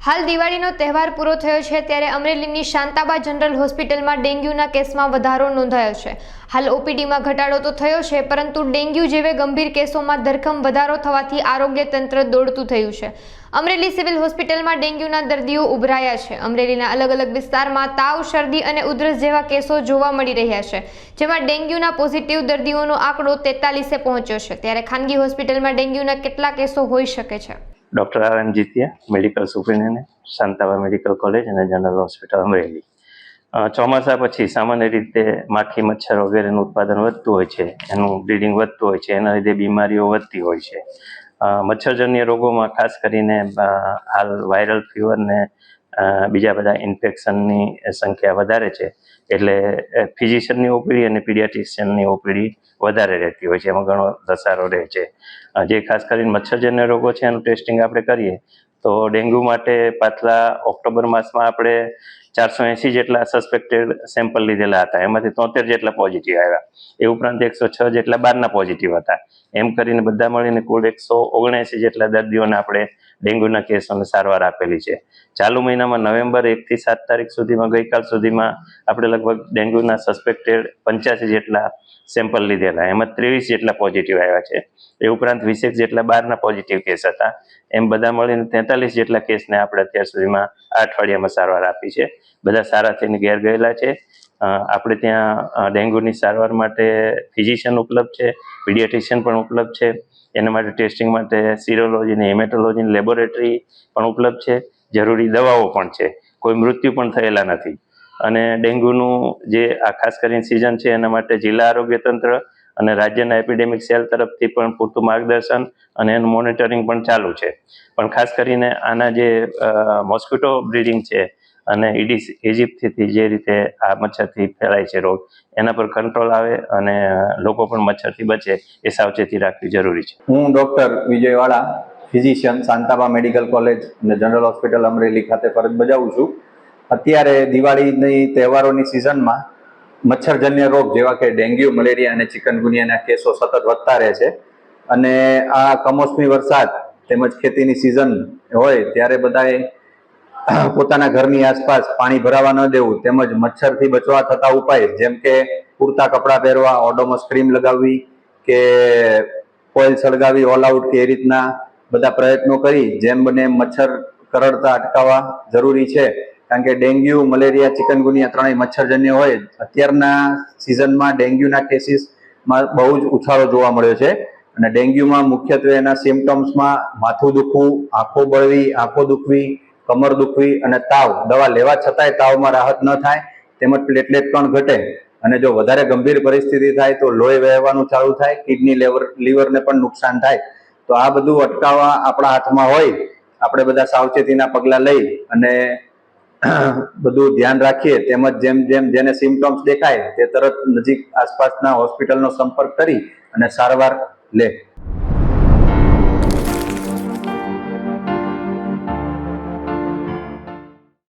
હાલ દિવાળીનો તહેવાર પૂરો થયો છે ત્યારે અમરેલીની શાંતાબા જનરલ હોસ્પિટલમાં ડેન્ગ્યુના કેસમાં વધારો નોંધાયો છે। હાલ ઓપીડીમાં ઘટાડો તો થયો છે, પરંતુ ડેન્ગ્યુ જેવા ગંભીર કેસોમાં ધરખમ વધારો થવાથી આરોગ્ય તંત્ર દોડતું થયું છે। અમરેલી સિવિલ હોસ્પિટલમાં ડેન્ગ્યુના દર્દીઓ ઉભરાયા છે। અમરેલીના અલગ અલગ વિસ્તારમાં તાવ, શરદી અને ઉધરસ જેવા કેસો જોવા મળી રહ્યા છે, જેમાં ડેન્ગ્યુના પોઝિટિવ દર્દીઓનો આંકડો 43 પહોંચ્યો છે। ત્યારે ખાનગી હોસ્પિટલમાં ડેન્ગ્યુના કેટલા કેસો હોઈ શકે છે? Doctor R M. Jitiya, medical superintendent, Shantaba medical college અને જનરલ હોસ્પિટલ અમરેલી। ચોમાસા પછી સામાન્ય રીતે માખી, મચ્છર વગેરેનું ઉત્પાદન વધતું હોય છે, એનું બ્લીડિંગ વધતું હોય છે, એના લીધે બીમારીઓ વધતી હોય છે। મચ્છરજન્ય રોગોમાં ખાસ કરીને હાલ વાયરલ ફીવર ને બીજા બધા ઇન્ફેક્શનની સંખ્યા વધારે છે, એટલે ફિઝિશિયનની ઓપીડી અને પીડિયાટ્રિશિયનની ઓપીડી વધારે રહેતી હોય છે, એમાં ઘણો ધસારો રહે છે। જે ખાસ કરીને મચ્છરજન્ય રોગો છે એનું ટેસ્ટિંગ આપણે કરીએ તો ડેન્ગ્યુ માટે પાછલા ઓક્ટોબર માસમાં આપણે 480 જેટલા સસ્પેક્ટેડ સેમ્પલ લીધેલા હતા, એમાંથી 73 જેટલા પોઝિટિવ આવ્યા। એ ઉપરાંત 106 જેટલા બહારના પોઝિટિવ હતા। એમ કરીને બધા મળીને કુલ 179 જેટલા દર્દીઓને આપણે ડેન્ગ્યુના કેસોને સારવાર આપેલી છે। ચાલુ મહિનામાં નવેમ્બર 1 થી 7 તારીખ સુધીમાં ગઈકાલ સુધીમાં આપણે લગભગ ડેન્ગ્યુના સસ્પેક્ટેડ 85 જેટલા સેમ્પલ લીધેલા, એમાં 23 જેટલા પોઝિટિવ આવ્યા છે। એ ઉપરાંત 20 જેટલા બહારના પોઝિટિવ કેસ હતા। એમ બધા મળીને 43 જેટલા કેસને આપણે અત્યાર સુધીમાં આ અઠવાડિયામાં સારવાર આપી છે। બધા સારા થઈને ઘેર ગયેલા છે। આપણે ત્યાં ડેન્ગ્યુની સારવાર માટે ફિઝિશિયન ઉપલબ્ધ છે, પીડિયાટ્રિશિયન પણ ઉપલબ્ધ છે। એના માટે ટેસ્ટિંગ માટે સિરોલોજીની, હેમેટોલોજીની લેબોરેટરી પણ ઉપલબ્ધ છે, જરૂરી દવાઓ પણ છે, કોઈ મૃત્યુ પણ થયેલા નથી। અને ડેન્ગ્યુનું જે આ ખાસ કરીને સિઝન છે એના માટે જિલ્લા આરોગ્ય તંત્ર અને રાજ્યના એપિડેમિક સેલ તરફથી પણ પૂરતું માર્ગદર્શન અને એનું મોનિટરિંગ પણ ચાલુ છે। પણ ખાસ કરીને આના જે મોસ્કિટો બ્રીડિંગ છે અને ઇડિસ ઇજિપ્તથી જે રીતે આ મચ્છરથી ફેલાય છે રોગ, એના પર કંટ્રોલ આવે અને લોકો પણ મચ્છરથી બચે એ સાવચેતી રાખવી જરૂરી છે। હું doctor Vijaywala, physician, Shantaba medical college અને જનરલ હોસ્પિટલ અમરેલી ખાતે ફરજ બજાવું છું। અત્યારે દિવાળીની તહેવારોની સિઝનમાં મચ્છરજન્ય રોગ જેવા કે ડેન્ગ્યુ, મલેરિયા અને ચિકનગુનિયાના કેસો સતત વધતા રહે છે, અને આ કમોસમી વરસાદ તેમજ ખેતીની સિઝન હોય ત્યારે બધાએ પોતાના ઘરની આસપાસ પાણી ભરાવા ન દેવું, તેમજ મચ્છરથી બચવા થતા ઉપાય જેમ કે પૂરતા કપડાં પહેરવા, ઓડોમોસ ક્રીમ લગાવવી કે ઓઇલ સળગાવી ઓલ આઉટ કે એ રીતના બધા પ્રયત્નો કરી જેમ બને મચ્છર કરડતા અટકાવવા જરૂરી છે। કારણ કે ડેન્ગ્યુ, મલેરિયા, ચિકનગુનિયા ત્રણેય મચ્છરજન્ય હોય। અત્યારના સિઝનમાં ડેન્ગ્યુના કેસીસમાં બહુ જ ઉછાળો જોવા મળ્યો છે, અને ડેન્ગ્યુમાં મુખ્યત્વે એના સિમ્પટમ્સમાં માથું દુખવું, આંખો બળવી, આંખો દુખવી, કમર દુખવી અને તાવ, દવા લેવા છતાંય તાવમાં રાહત ન થાય, તેમજ પ્લેટલેટ પણ ઘટે, અને જો વધારે ગંભીર પરિસ્થિતિ થાય તો લોહી વહેવાનું ચાલુ થાય, કિડની, લીવરને પણ નુકસાન થાય। તો આ બધું અટકાવવા આપણા હાથમાં હોય, આપણે બધા સાવચેતીના પગલાં લઈ અને બધું ધ્યાન રાખીએ, તેમજ જેમ જેમ જેને સિમ્પટમ્સ દેખાય તે તરત નજીક આસપાસના હોસ્પિટલનો સંપર્ક કરી અને સારવાર લે।